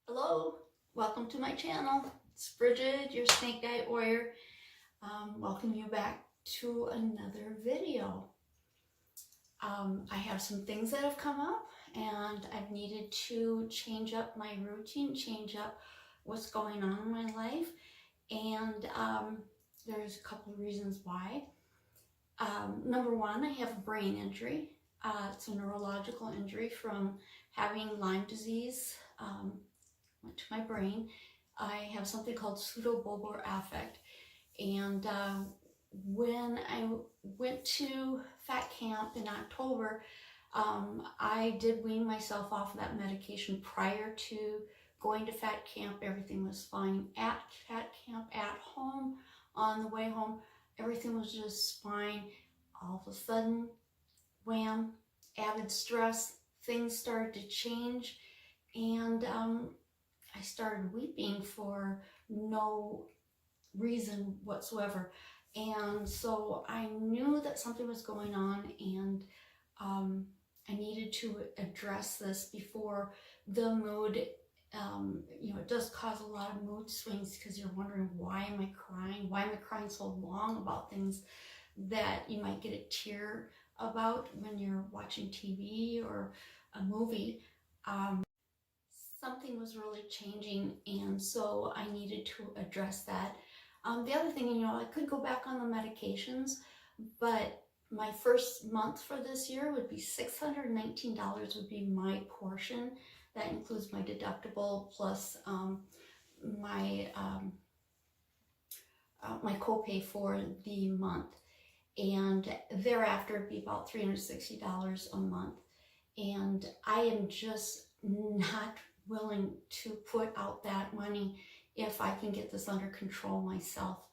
Hello, welcome to my channel. It's Bridget, your snake diet warrior. Welcome you back to another video. I have some things that have come up and I've needed to change up my routine, change up what's going on in my life. And there's a couple of reasons why. Number one, I have a brain injury. It's a neurological injury from having Lyme disease. To my brain. I have something called pseudobulbar affect, and when I went to fat camp in October, I did wean myself off of that medication. Prior to going to fat camp, everything was fine. At fat camp, at home, on the way home, everything was just fine. All of a sudden, wham, added stress, things started to change, and I started weeping for no reason whatsoever. And so I knew that something was going on, and I needed to address this before the mood, it does cause a lot of mood swings because you're wondering, why am I crying? Why am I crying so long about things that you might get a tear about when you're watching TV or a movie? Something was really changing, and so I needed to address that. The other thing, I could go back on the medications, but my first month for this year would be $619 would be my portion. That includes my deductible plus my copay for the month, and thereafter it'd be about $360 a month. And I am just not willing to put out that money if I can get this under control myself.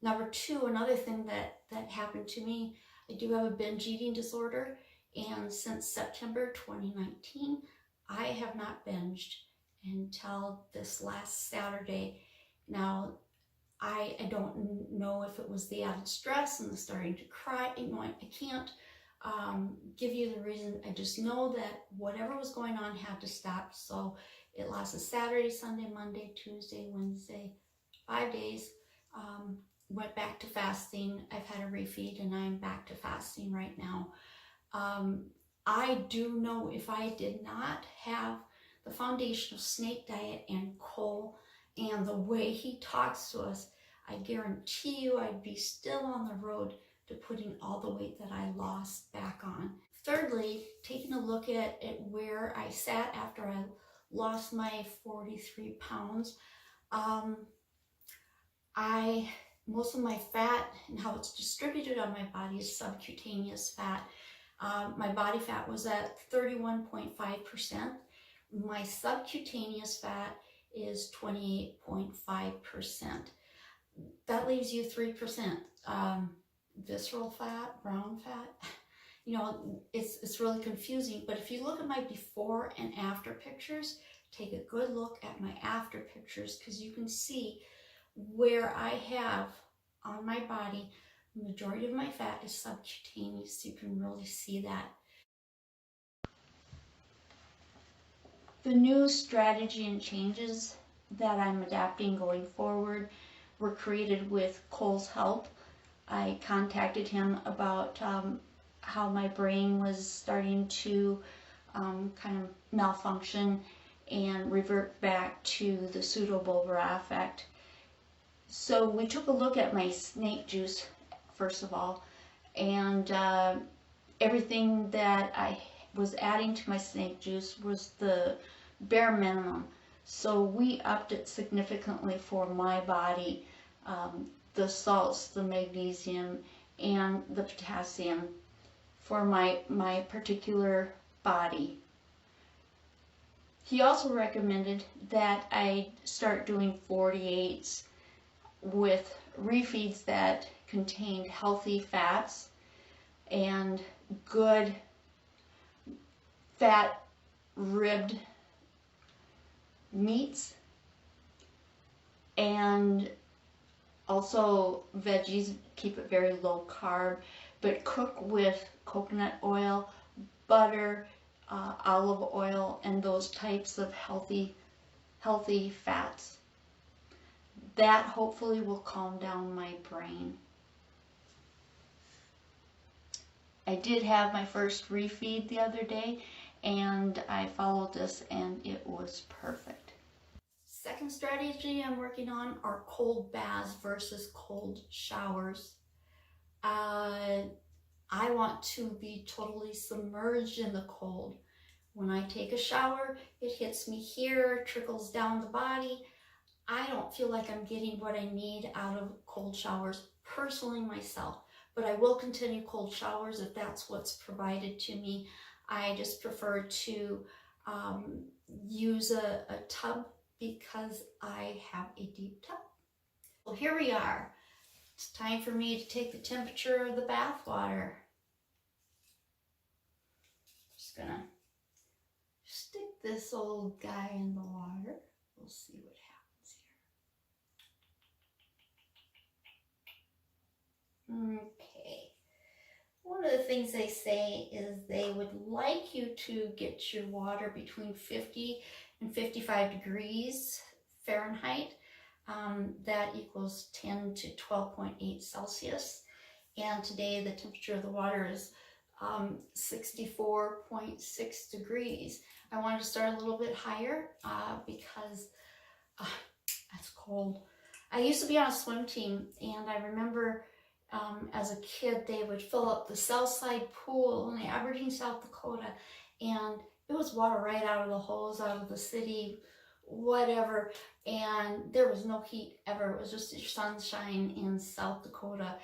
Number two, another thing that happened to me, I do have a binge eating disorder, and since September 2019, I have not binged until this last Saturday. Now, I don't know if it was the added stress and the starting to cry. I can't give you the reason. I just know that whatever was going on had to stop. So it lasted Saturday, Sunday, Monday, Tuesday, Wednesday, 5 days. Went back to fasting. I've had a refeed and I'm back to fasting right now. I do know if I did not have the foundation of snake diet and Cole and the way he talks to us, I guarantee you I'd be still on the road to putting all the weight that I lost back on. Thirdly, taking a look at where I sat after I lost my 43 pounds. Most of my fat and how it's distributed on my body is subcutaneous fat. My body fat was at 31.5%. My subcutaneous fat is 28.5%. That leaves you 3%. Visceral fat, brown fat, it's really confusing. But if you look at my before and after pictures, take a good look at my after pictures, because you can see where I have on my body, the majority of my fat is subcutaneous. You can really see that. The new strategy and changes that I'm adapting going forward were created with Cole's help. I contacted him about how my brain was starting to kind of malfunction and revert back to the pseudobulbar affect. So we took a look at my snake juice first of all, and everything that I was adding to my snake juice was the bare minimum. So we upped it significantly for my body. The salts, the magnesium, and the potassium for my particular body. He also recommended that I start doing 48s with refeeds that contained healthy fats and good fat ribbed meats, and also veggies. Keep it very low carb, but cook with coconut oil, butter, olive oil and those types of healthy fats. That hopefully will calm down my brain. I did have my first refeed the other day, and I followed this and it was perfect. Second strategy I'm working on are cold baths versus cold showers. I want to be totally submerged in the cold. When I take a shower, it hits me here, trickles down the body. I don't feel like I'm getting what I need out of cold showers, personally myself, but I will continue cold showers if that's what's provided to me. I just prefer to use a tub because I have a deep tub. Well, here we are. It's time for me to take the temperature of the bath water. Just gonna stick this old guy in the water. We'll see what happens here. Okay. One of the things they say is they would like you to get your water between 50 and 55 degrees Fahrenheit. That equals 10 to 12.8 Celsius. And today the temperature of the water is 64.6 degrees. I wanted to start a little bit higher because it's cold. I used to be on a swim team, and I remember as a kid they would fill up the Southside pool in Aberdeen, South Dakota, and it was water right out of the hose, out of the city, whatever, and there was no heat ever. It was just sunshine in South Dakota,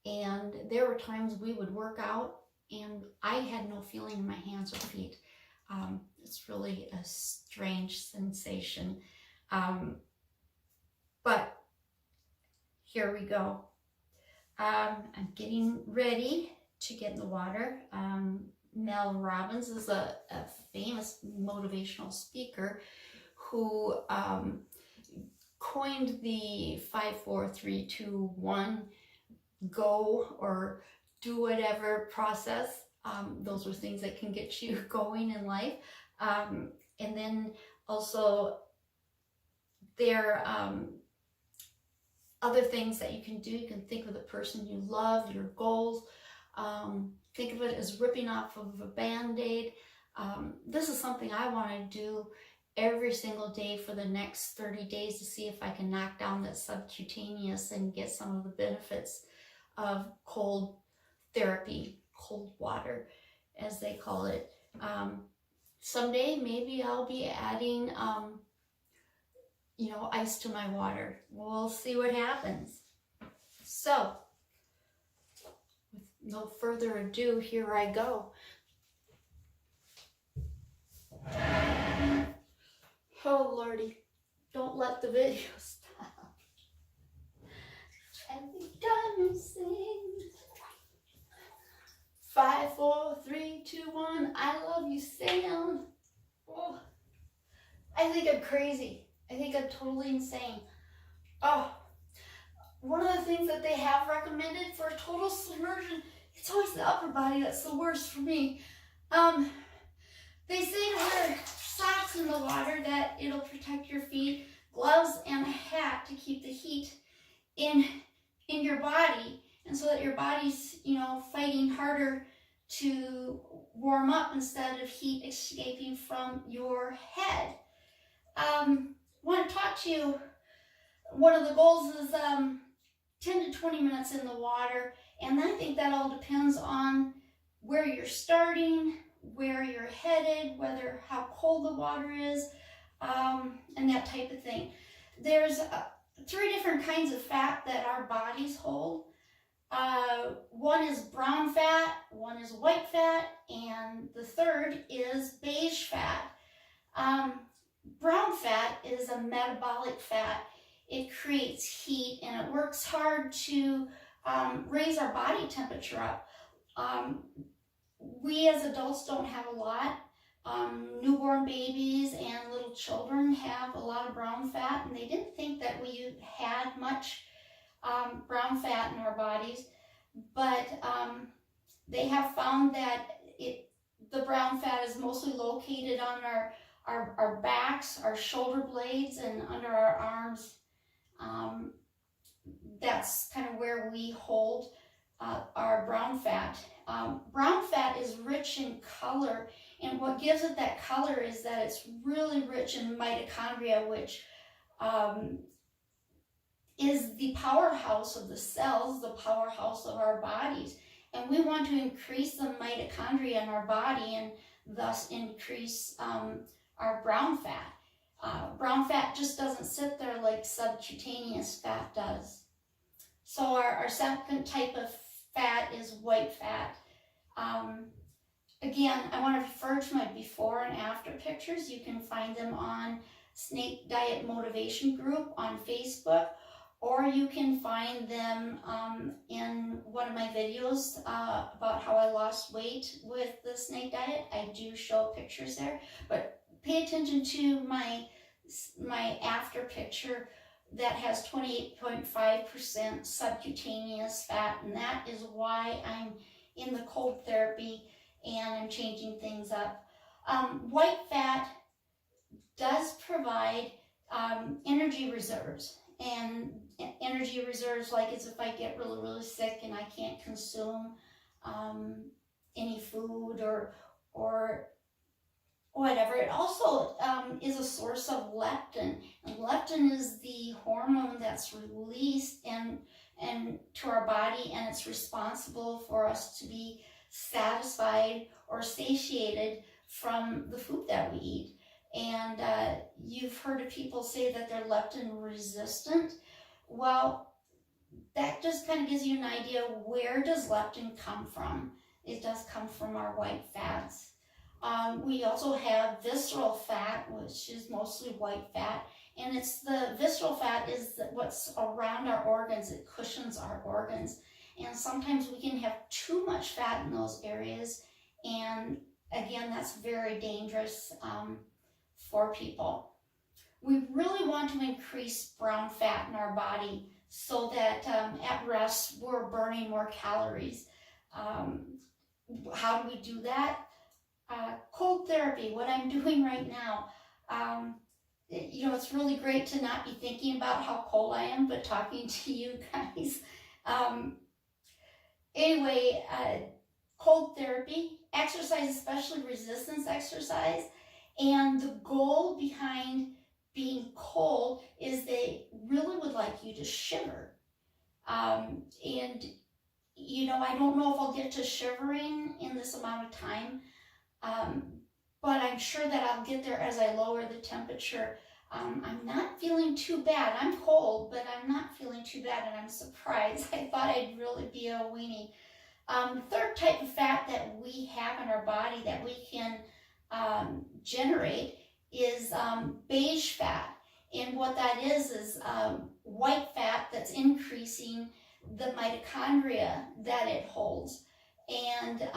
and there were times we would work out and I had no feeling in my hands or feet. It's really a strange sensation, but here we go. I'm getting ready to get in the water. Mel Robbins is a famous motivational speaker who coined the 5, 4, 3, 2, 1 go or do whatever process. Those are things that can get you going in life. And then also there are other things that you can do. You can think of the person you love, your goals. Think of it as ripping off of a Band-Aid. This is something I want to do every single day for the next 30 days to see if I can knock down that subcutaneous and get some of the benefits of cold therapy, cold water, as they call it. Someday, maybe I'll be adding, ice to my water. We'll see what happens. So, with no further ado, here I go. Oh, Lordy, don't let the video stop. Every time you sing, 5, 4, 3, 2, 1, I love you, Sam. Oh, I think I'm crazy. I think I'm totally insane. Oh, one of the things that they have recommended for total submersion, it's always the upper body that's the worst for me. They say to wear socks in the water, that it'll protect your feet, gloves, and a hat to keep the heat in your body, and so that your body's, fighting harder to warm up instead of heat escaping from your head. Want to talk to you. One of the goals is 10 to 20 minutes in the water, and I think that all depends on where you're starting, where you're headed, how cold the water is, and that type of thing. There's 3 different kinds of fat that our bodies hold. One is brown fat, one is white fat, and the third is beige fat. Brown fat is a metabolic fat. It creates heat and it works hard to raise our body temperature up. We as adults don't have a lot. Newborn babies and little children have a lot of brown fat, and they didn't think that we had much brown fat in our bodies, but they have found that the brown fat is mostly located on our backs, our shoulder blades, and under our arms. That's kind of where we hold our brown fat. Brown fat is rich in color, and what gives it that color is that it's really rich in mitochondria, which is the powerhouse of the cells, the powerhouse of our bodies. And we want to increase the mitochondria in our body and thus increase our brown fat. Brown fat just doesn't sit there like subcutaneous fat does. So our second type of fat is white fat. Again, I want to refer to my before and after pictures. You can find them on Snake Diet Motivation Group on Facebook, or you can find them in one of my videos about how I lost weight with the snake diet. I do show pictures there, but pay attention to my after picture that has 28.5% subcutaneous fat, and that is why I'm in the cold therapy and I'm changing things up. White fat does provide energy reserves, and energy reserves like as if I get really sick and I can't consume any food or whatever. It also is a source of leptin, and leptin is the hormone that's released and to our body, and it's responsible for us to be satisfied or satiated from the food that we eat. And you've heard of people say that they're leptin resistant. Well, that just kind of gives you an idea, where does leptin come from? It does come from our white fats. We also have visceral fat, which is mostly white fat, and it's the visceral fat is what's around our organs. It cushions our organs, and sometimes we can have too much fat in those areas, and again, that's very dangerous for people. We really want to increase brown fat in our body so that at rest we're burning more calories. How do we do that? Cold therapy, what I'm doing right now. It's really great to not be thinking about how cold I am, but talking to you guys. Anyway, cold therapy, exercise, especially resistance exercise. And the goal behind being cold is they really would like you to shiver. And, I don't know if I'll get to shivering in this amount of time, but I'm sure that I'll get there as I lower the temperature. I'm not feeling too bad. I'm cold, but I'm not feeling too bad, and I'm surprised. I thought I'd really be a weenie. The third type of fat that we have in our body that we can generate is beige fat. And what that is white fat that's increasing the mitochondria that it holds. And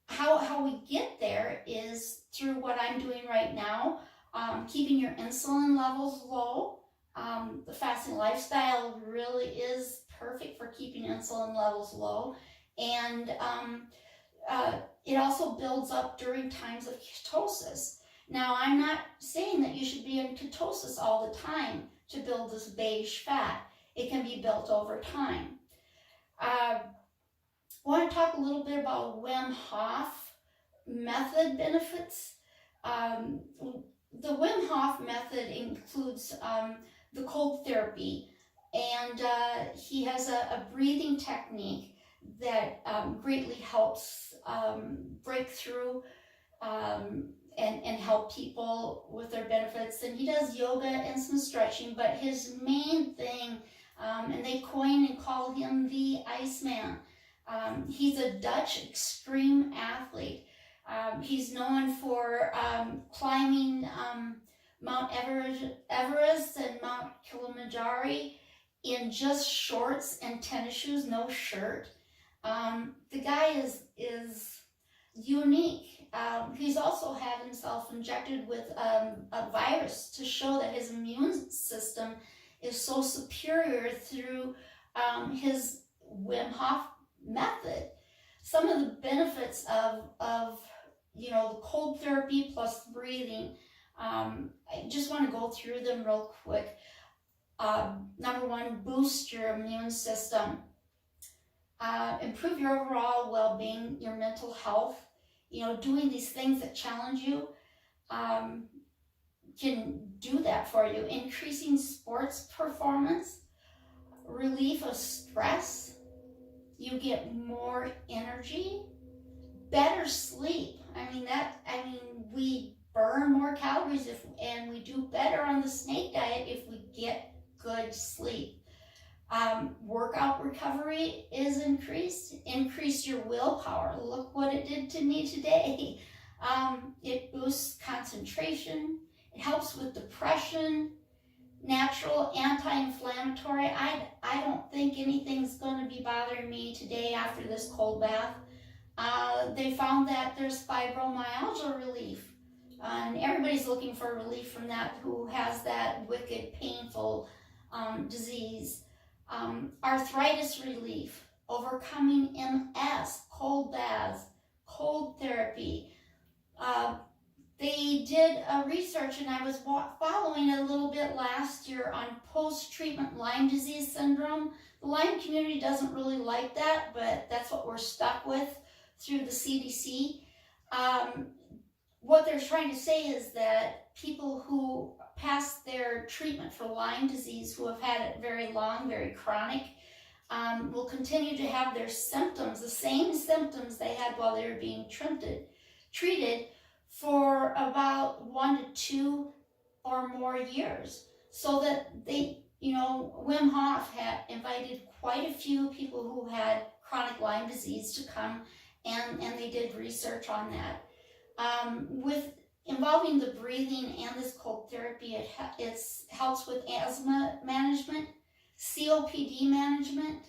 how we get there is through what I'm doing right now, keeping your insulin levels low. The fasting lifestyle really is perfect for keeping insulin levels low. And it also builds up during times of ketosis. Now, I'm not saying that you should be in ketosis all the time to build this beige fat. It can be built over time. I want to talk a little bit about Wim Hof method benefits. The Wim Hof method includes the cold therapy, and he has a breathing technique that greatly helps break through and help people with their benefits. And he does yoga and some stretching, but his main thing, and they coin and call him the Iceman. He's a Dutch extreme athlete. He's known for climbing Mount Everest and Mount Kilimanjaro in just shorts and tennis shoes, no shirt. The guy is unique. He's also had himself injected with a virus to show that his immune system is so superior through his Wim Hof method. some of the benefits of you know, the cold therapy plus breathing. I just want to go through them real quick. Number one, boost your immune system. Improve your overall well-being, your mental health. You know, doing these things that challenge you can do that for you. Increasing sports performance, relief of stress, you get more energy, better sleep. We burn more calories and we do better on the snake diet if we get good sleep. Workout recovery is increased. Increase your willpower. Look what it did to me today. It boosts concentration. It helps with depression. Natural anti-inflammatory. I don't think anything's going to be bothering me today after this cold bath. They found that there's fibromyalgia relief. And everybody's looking for relief from that who has that wicked, painful disease. Arthritis relief, overcoming MS, cold baths, cold therapy. They did a research, and I was following a little bit last year on post-treatment Lyme disease syndrome. The Lyme community doesn't really like that, but that's what we're stuck with through the CDC. What they're trying to say is that people who pass their treatment for Lyme disease, who have had it very long, very chronic, will continue to have their symptoms, the same symptoms they had while they were being treated for about 1 to 2 or more years. So that they, you know, Wim Hof had invited quite a few people who had chronic Lyme disease to come, and they did research on that. With involving the breathing and this cold therapy, it helps with asthma management, COPD management,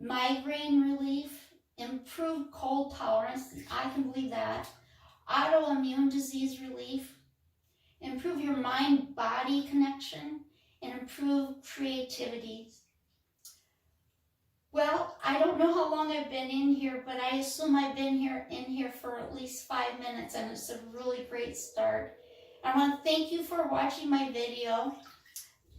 migraine relief, improved cold tolerance, I can believe that, autoimmune disease relief, improve your mind-body connection, and improve creativity. Well, I don't know how long I've been in here, but I assume I've been in here for at least 5 minutes, and it's a really great start. I want to thank you for watching my video.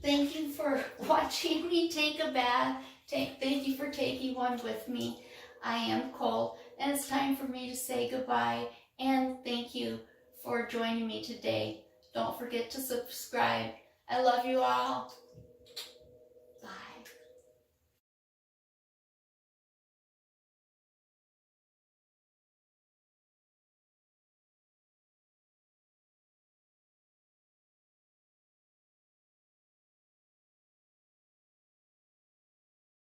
Thank you for watching me take a bath. Thank you for taking one with me. I am cold, and it's time for me to say goodbye, and thank you for joining me today. Don't forget to subscribe. I love you all.